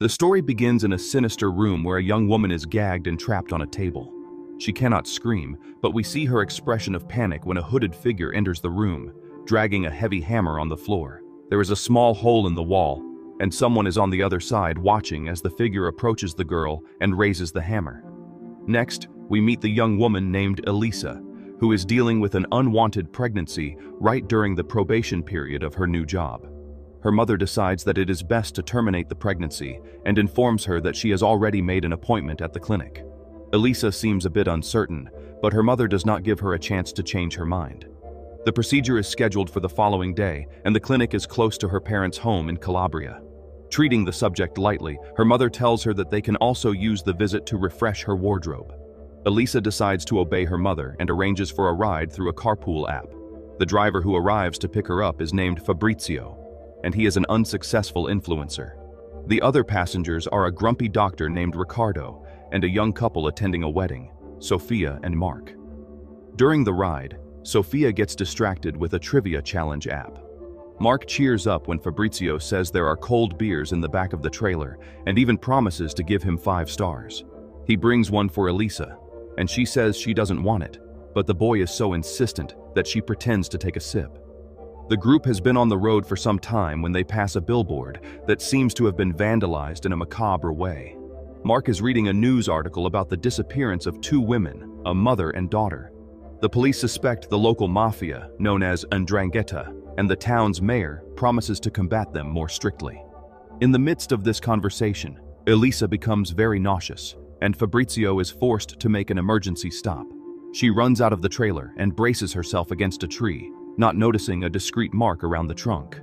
The story begins in a sinister room where a young woman is gagged and trapped on a table. She cannot scream, but we see her expression of panic when a hooded figure enters the room, dragging a heavy hammer on the floor. There is a small hole in the wall, and someone is on the other side watching as the figure approaches the girl and raises the hammer. Next, we meet the young woman named Elisa, who is dealing with an unwanted pregnancy right during the probation period of her new job. Her mother decides that it is best to terminate the pregnancy and informs her that she has already made an appointment at the clinic. Elisa seems a bit uncertain, but her mother does not give her a chance to change her mind. The procedure is scheduled for the following day, and the clinic is close to her parents' home in Calabria. Treating the subject lightly, her mother tells her that they can also use the visit to refresh her wardrobe. Elisa decides to obey her mother and arranges for a ride through a carpool app. The driver who arrives to pick her up is named Fabrizio, and he is an unsuccessful influencer. The other passengers are a grumpy doctor named Ricardo and a young couple attending a wedding, Sophia and Mark. During the ride, Sophia gets distracted with a trivia challenge app. Mark cheers up when Fabrizio says there are cold beers in the back of the trailer and even promises to give him 5 stars. He brings one for Elisa, and she says she doesn't want it, but the boy is so insistent that she pretends to take a sip. The group has been on the road for some time when they pass a billboard that seems to have been vandalized in a macabre way. Mark is reading a news article about the disappearance of 2 women, a mother and daughter. The police suspect the local mafia, known as 'Ndrangheta, and the town's mayor promises to combat them more strictly. In the midst of this conversation, Elisa becomes very nauseous, and Fabrizio is forced to make an emergency stop. She runs out of the trailer and braces herself against a tree, not noticing a discreet mark around the trunk.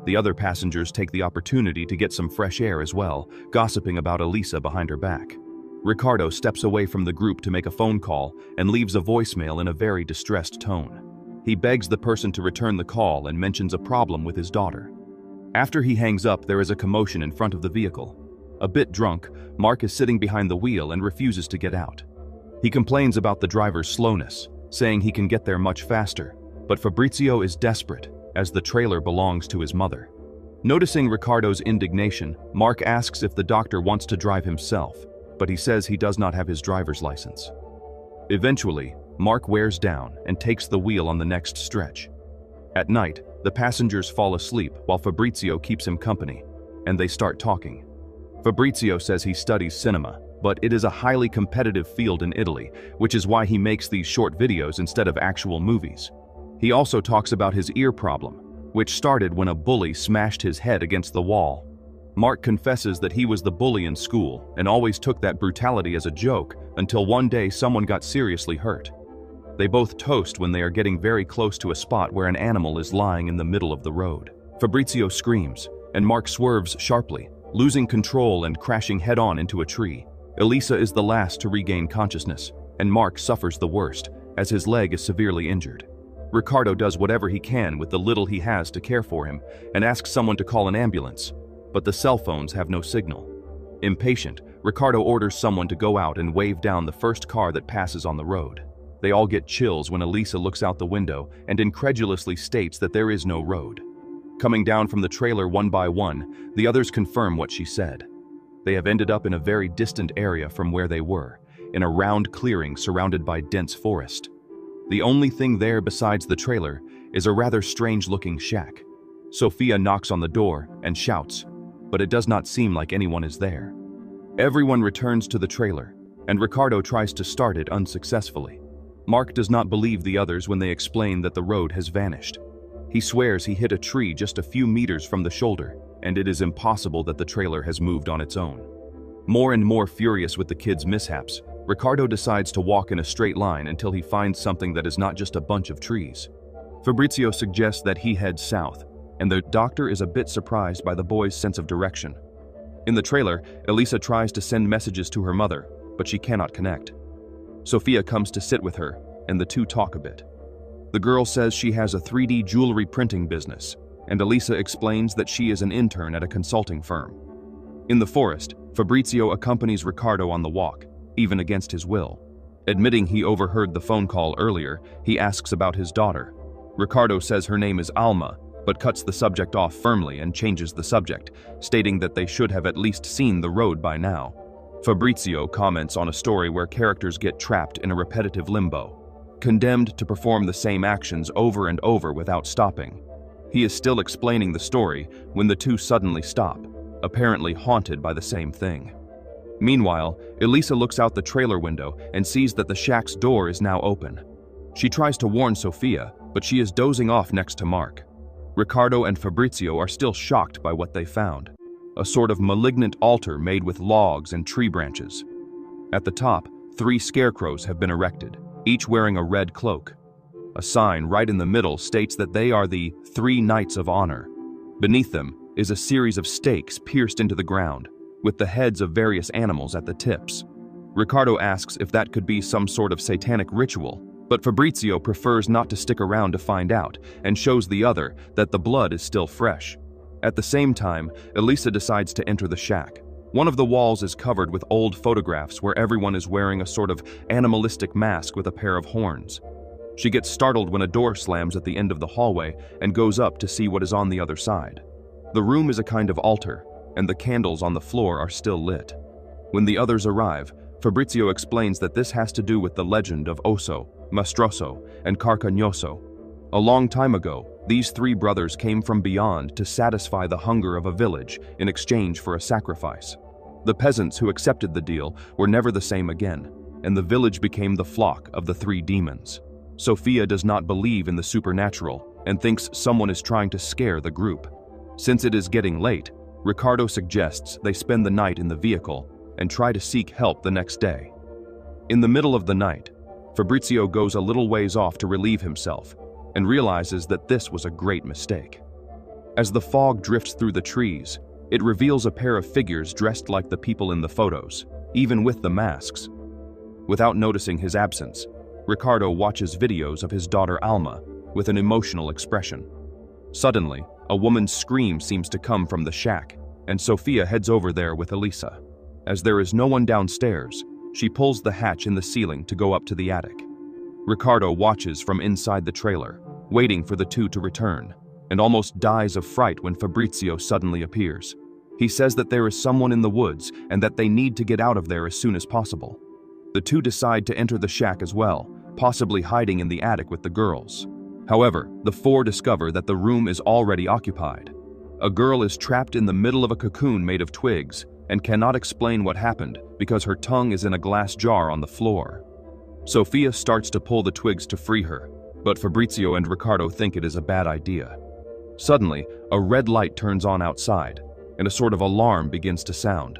The other passengers take the opportunity to get some fresh air as well, gossiping about Elisa behind her back. Ricardo steps away from the group to make a phone call and leaves a voicemail in a very distressed tone. He begs the person to return the call and mentions a problem with his daughter. After he hangs up, there is a commotion in front of the vehicle. A bit drunk, Mark is sitting behind the wheel and refuses to get out. He complains about the driver's slowness, saying he can get there much faster, but Fabrizio is desperate, as the trailer belongs to his mother. Noticing Ricardo's indignation, Mark asks if the doctor wants to drive himself, but he says he does not have his driver's license. Eventually, Mark wears down and takes the wheel on the next stretch. At night, the passengers fall asleep while Fabrizio keeps him company, and they start talking. Fabrizio says he studies cinema, but it is a highly competitive field in Italy, which is why he makes these short videos instead of actual movies. He also talks about his ear problem, which started when a bully smashed his head against the wall. Mark confesses that he was the bully in school and always took that brutality as a joke until one day someone got seriously hurt. They both toast when they are getting very close to a spot where an animal is lying in the middle of the road. Fabrizio screams, and Mark swerves sharply, losing control and crashing head-on into a tree. Elisa is the last to regain consciousness, and Mark suffers the worst, as his leg is severely injured. Ricardo does whatever he can with the little he has to care for him and asks someone to call an ambulance, but the cell phones have no signal. Impatient, Ricardo orders someone to go out and wave down the first car that passes on the road. They all get chills when Elisa looks out the window and incredulously states that there is no road. Coming down from the trailer one by one, the others confirm what she said. They have ended up in a very distant area from where they were, in a round clearing surrounded by dense forest. The only thing there besides the trailer is a rather strange-looking shack. Sophia knocks on the door and shouts, but it does not seem like anyone is there. Everyone returns to the trailer, and Ricardo tries to start it unsuccessfully. Mark does not believe the others when they explain that the road has vanished. He swears he hit a tree just a few meters from the shoulder, and it is impossible that the trailer has moved on its own. More and more furious with the kids' mishaps, Ricardo decides to walk in a straight line until he finds something that is not just a bunch of trees. Fabrizio suggests that he head south, and the doctor is a bit surprised by the boy's sense of direction. In the trailer, Elisa tries to send messages to her mother, but she cannot connect. Sophia comes to sit with her, and the two talk a bit. The girl says she has a 3D jewelry printing business, and Elisa explains that she is an intern at a consulting firm. In the forest, Fabrizio accompanies Ricardo on the walk, even against his will. Admitting he overheard the phone call earlier, he asks about his daughter. Ricardo says her name is Alma, but cuts the subject off firmly and changes the subject, stating that they should have at least seen the road by now. Fabrizio comments on a story where characters get trapped in a repetitive limbo, condemned to perform the same actions over and over without stopping. He is still explaining the story when the two suddenly stop, apparently haunted by the same thing. Meanwhile, Elisa looks out the trailer window and sees that the shack's door is now open. She tries to warn Sofia, but she is dozing off next to Mark. Ricardo and Fabrizio are still shocked by what they found, a sort of malignant altar made with logs and tree branches. At the top, 3 scarecrows have been erected, each wearing a red cloak. A sign right in the middle states that they are the 3 Knights of Honor. Beneath them is a series of stakes pierced into the ground, with the heads of various animals at the tips. Ricardo asks if that could be some sort of satanic ritual, but Fabrizio prefers not to stick around to find out and shows the other that the blood is still fresh. At the same time, Elisa decides to enter the shack. One of the walls is covered with old photographs where everyone is wearing a sort of animalistic mask with a pair of horns. She gets startled when a door slams at the end of the hallway and goes up to see what is on the other side. The room is a kind of altar, and the candles on the floor are still lit. When the others arrive, Fabrizio explains that this has to do with the legend of Osso, Mastroso, and Carcagnoso. A long time ago, these 3 brothers came from beyond to satisfy the hunger of a village in exchange for a sacrifice. The peasants who accepted the deal were never the same again, and the village became the flock of the 3 demons. Sofia does not believe in the supernatural and thinks someone is trying to scare the group. Since it is getting late, Ricardo suggests they spend the night in the vehicle and try to seek help the next day. In the middle of the night, Fabrizio goes a little ways off to relieve himself and realizes that this was a great mistake. As the fog drifts through the trees, it reveals a pair of figures dressed like the people in the photos, even with the masks. Without noticing his absence, Ricardo watches videos of his daughter Alma with an emotional expression. Suddenly, a woman's scream seems to come from the shack, and Sofia heads over there with Elisa. As there is no one downstairs, she pulls the hatch in the ceiling to go up to the attic. Ricardo watches from inside the trailer, waiting for the two to return, and almost dies of fright when Fabrizio suddenly appears. He says that there is someone in the woods and that they need to get out of there as soon as possible. The two decide to enter the shack as well, possibly hiding in the attic with the girls. However, the 4 discover that the room is already occupied. A girl is trapped in the middle of a cocoon made of twigs and cannot explain what happened because her tongue is in a glass jar on the floor. Sofia starts to pull the twigs to free her, but Fabrizio and Ricardo think it is a bad idea. Suddenly, a red light turns on outside, and a sort of alarm begins to sound.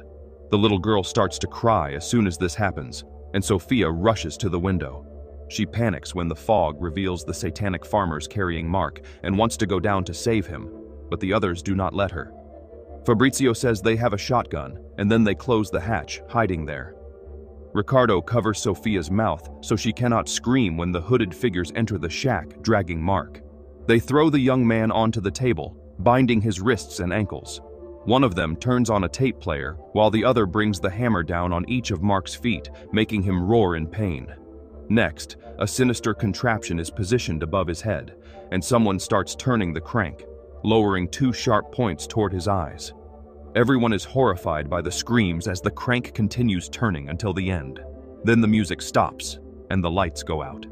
The little girl starts to cry as soon as this happens, and Sofia rushes to the window. She panics when the fog reveals the satanic farmers carrying Mark and wants to go down to save him, but the others do not let her. Fabrizio says they have a shotgun, and then they close the hatch, hiding there. Ricardo covers Sofia's mouth so she cannot scream when the hooded figures enter the shack, dragging Mark. They throw the young man onto the table, binding his wrists and ankles. One of them turns on a tape player, while the other brings the hammer down on each of Mark's feet, making him roar in pain. Next, a sinister contraption is positioned above his head, and someone starts turning the crank, lowering 2 sharp points toward his eyes. Everyone is horrified by the screams as the crank continues turning until the end. Then the music stops, and the lights go out.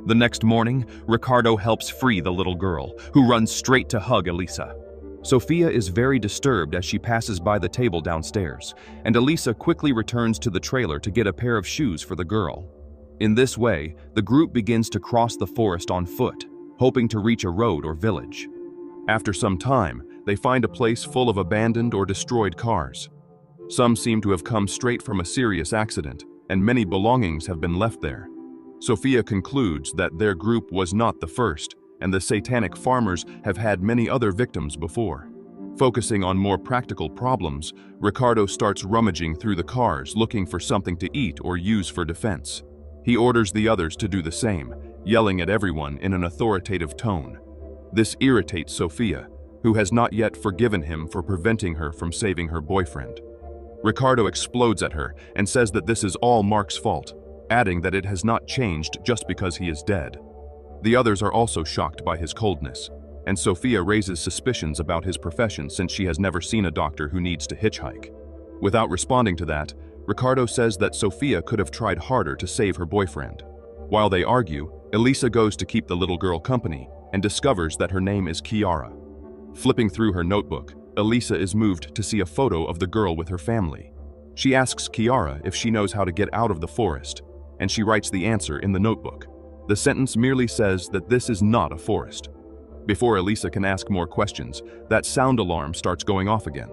The next morning, Ricardo helps free the little girl, who runs straight to hug Elisa. Sofia is very disturbed as she passes by the table downstairs, and Elisa quickly returns to the trailer to get a pair of shoes for the girl. In this way, the group begins to cross the forest on foot, hoping to reach a road or village. After some time, they find a place full of abandoned or destroyed cars. Some seem to have come straight from a serious accident, and many belongings have been left there. Sofia concludes that their group was not the first, and the satanic farmers have had many other victims before. Focusing on more practical problems, Ricardo starts rummaging through the cars looking for something to eat or use for defense. He orders the others to do the same, yelling at everyone in an authoritative tone. This irritates Sofia, who has not yet forgiven him for preventing her from saving her boyfriend. Ricardo explodes at her and says that this is all Mark's fault, adding that it has not changed just because he is dead. The others are also shocked by his coldness, and Sophia raises suspicions about his profession since she has never seen a doctor who needs to hitchhike. Without responding to that, Ricardo says that Sophia could have tried harder to save her boyfriend. While they argue, Elisa goes to keep the little girl company and discovers that her name is Kiara. Flipping through her notebook, Elisa is moved to see a photo of the girl with her family. She asks Kiara if she knows how to get out of the forest, and she writes the answer in the notebook. The sentence merely says that this is not a forest. Before Elisa can ask more questions, that sound alarm starts going off again.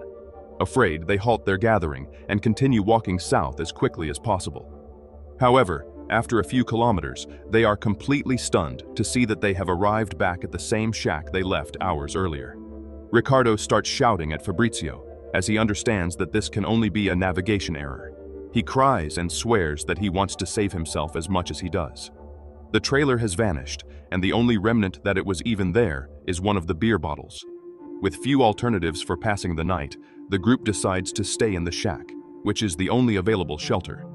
Afraid, they halt their gathering and continue walking south as quickly as possible. However, after a few kilometers, they are completely stunned to see that they have arrived back at the same shack they left hours earlier. Ricardo starts shouting at Fabrizio, as he understands that this can only be a navigation error. He cries and swears that he wants to save himself as much as he does. The trailer has vanished, and the only remnant that it was even there is one of the beer bottles. With few alternatives for passing the night, the group decides to stay in the shack, which is the only available shelter.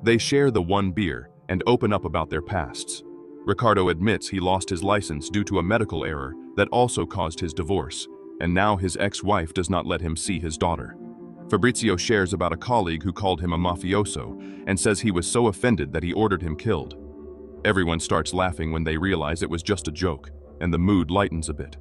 They share the one beer and open up about their pasts. Ricardo admits he lost his license due to a medical error that also caused his divorce, and now his ex-wife does not let him see his daughter. Fabrizio shares about a colleague who called him a mafioso and says he was so offended that he ordered him killed. Everyone starts laughing when they realize it was just a joke, and the mood lightens a bit.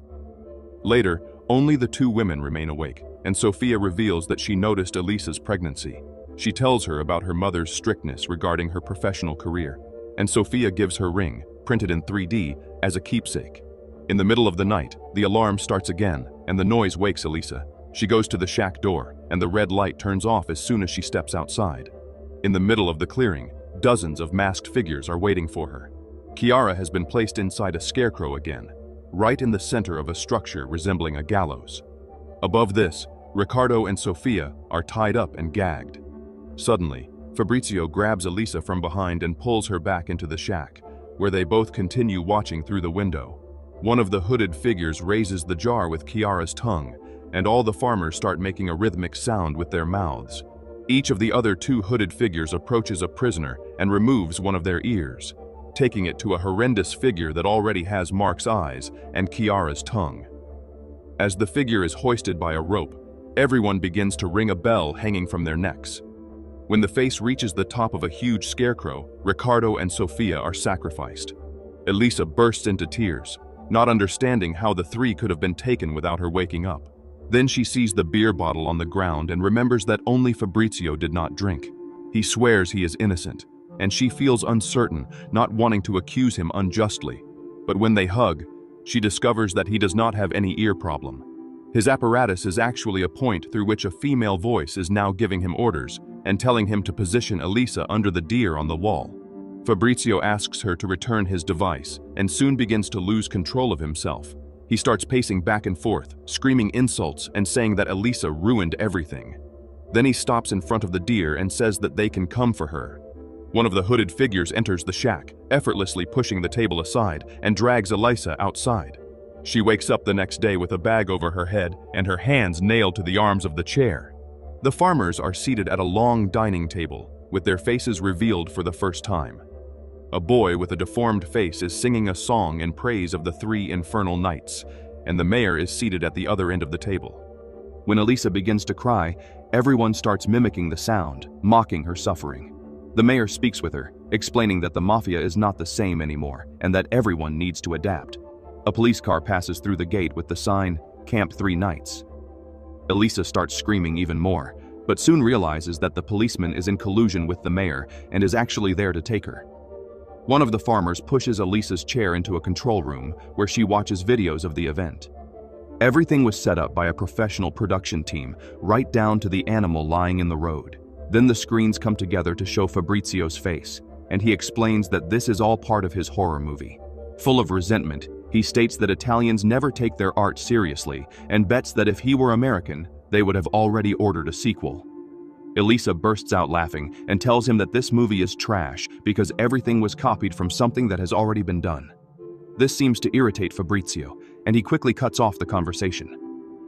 Later, only the two women remain awake, and Sophia reveals that she noticed Elisa's pregnancy. She tells her about her mother's strictness regarding her professional career, and Sophia gives her ring, printed in 3D, as a keepsake. In the middle of the night, the alarm starts again, and the noise wakes Elisa. She goes to the shack door, and the red light turns off as soon as she steps outside. In the middle of the clearing, dozens of masked figures are waiting for her. Kiara has been placed inside a scarecrow again, right in the center of a structure resembling a gallows. Above this, Ricardo and Sophia are tied up and gagged. Suddenly, Fabrizio grabs Elisa from behind and pulls her back into the shack, where they both continue watching through the window. One of the hooded figures raises the jar with Kiara's tongue, and all the farmers start making a rhythmic sound with their mouths. Each of the other two hooded figures approaches a prisoner and removes one of their ears, taking it to a horrendous figure that already has Mark's eyes and Kiara's tongue. As the figure is hoisted by a rope, everyone begins to ring a bell hanging from their necks. When the face reaches the top of a huge scarecrow, Ricardo and Sophia are sacrificed. Elisa bursts into tears, not understanding how the three could have been taken without her waking up. Then she sees the beer bottle on the ground and remembers that only Fabrizio did not drink. He swears he is innocent, and she feels uncertain, not wanting to accuse him unjustly. But when they hug, she discovers that he does not have any ear problem. His apparatus is actually a point through which a female voice is now giving him orders and telling him to position Elisa under the deer on the wall. Fabrizio asks her to return his device and soon begins to lose control of himself. He starts pacing back and forth, screaming insults and saying that Elisa ruined everything. Then he stops in front of the deer and says that they can come for her. One of the hooded figures enters the shack, effortlessly pushing the table aside, and drags Elisa outside. She wakes up the next day with a bag over her head and her hands nailed to the arms of the chair. The farmers are seated at a long dining table, with their faces revealed for the first time. A boy with a deformed face is singing a song in praise of the three infernal knights, and the mayor is seated at the other end of the table. When Elisa begins to cry, everyone starts mimicking the sound, mocking her suffering. The mayor speaks with her, explaining that the mafia is not the same anymore and that everyone needs to adapt. A police car passes through the gate with the sign, "Camp 3 Knights." Elisa starts screaming even more, but soon realizes that the policeman is in collusion with the mayor and is actually there to take her. One of the farmers pushes Elisa's chair into a control room where she watches videos of the event. Everything was set up by a professional production team, right down to the animal lying in the road. Then the screens come together to show Fabrizio's face, and he explains that this is all part of his horror movie. Full of resentment, he states that Italians never take their art seriously and bets that if he were American, they would have already ordered a sequel. Elisa bursts out laughing and tells him that this movie is trash because everything was copied from something that has already been done. This seems to irritate Fabrizio, and he quickly cuts off the conversation.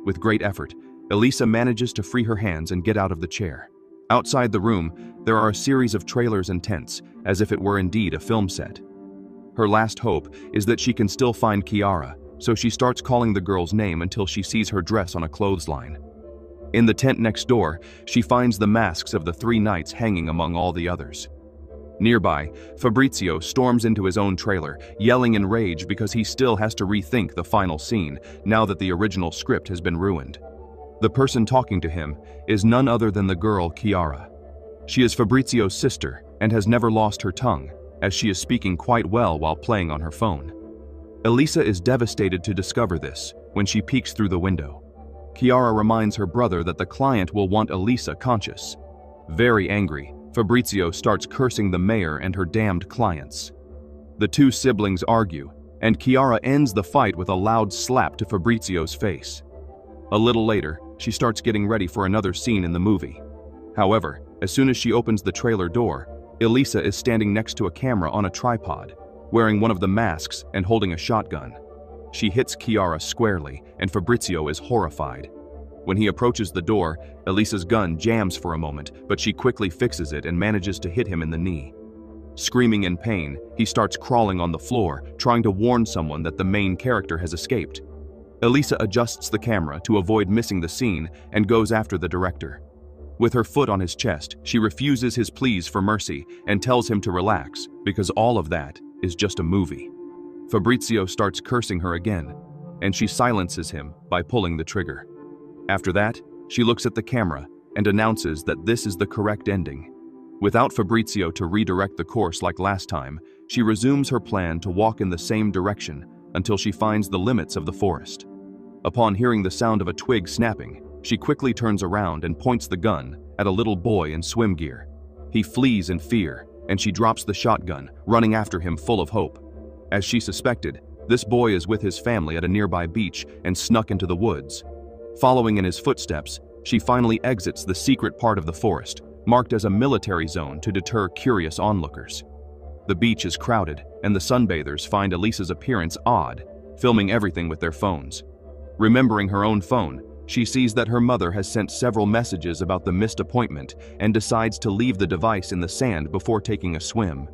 With great effort, Elisa manages to free her hands and get out of the chair. Outside the room, there are a series of trailers and tents, as if it were indeed a film set. Her last hope is that she can still find Kiara so she starts calling the girl's name until she sees her dress on a clothesline. In the tent next door, she finds the masks of the 3 knights hanging among all the others. Nearby, Fabrizio storms into his own trailer, yelling in rage because he still has to rethink the final scene now that the original script has been ruined. The person talking to him is none other than the girl Chiara. She is Fabrizio's sister and has never lost her tongue, as she is speaking quite well while playing on her phone. Elisa is devastated to discover this when she peeks through the window. Chiara reminds her brother that the client will want Elisa conscious. Very angry, Fabrizio starts cursing the mayor and her damned clients. The 2 siblings argue, and Chiara ends the fight with a loud slap to Fabrizio's face. A little later, she starts getting ready for another scene in the movie. However, as soon as she opens the trailer door, Elisa is standing next to a camera on a tripod, wearing one of the masks and holding a shotgun. She hits Chiara squarely, and Fabrizio is horrified. When he approaches the door, Elisa's gun jams for a moment, but she quickly fixes it and manages to hit him in the knee. Screaming in pain, he starts crawling on the floor, trying to warn someone that the main character has escaped. Elisa adjusts the camera to avoid missing the scene and goes after the director. With her foot on his chest, she refuses his pleas for mercy and tells him to relax because all of that is just a movie. Fabrizio starts cursing her again, and she silences him by pulling the trigger. After that, she looks at the camera and announces that this is the correct ending. Without Fabrizio to redirect the course like last time, she resumes her plan to walk in the same direction until she finds the limits of the forest. Upon hearing the sound of a twig snapping, she quickly turns around and points the gun at a little boy in swim gear. He flees in fear, and she drops the shotgun, running after him full of hope. As she suspected, this boy is with his family at a nearby beach and snuck into the woods. Following in his footsteps, she finally exits the secret part of the forest, marked as a military zone to deter curious onlookers. The beach is crowded, and the sunbathers find Elisa's appearance odd, filming everything with their phones. Remembering her own phone, she sees that her mother has sent several messages about the missed appointment and decides to leave the device in the sand before taking a swim.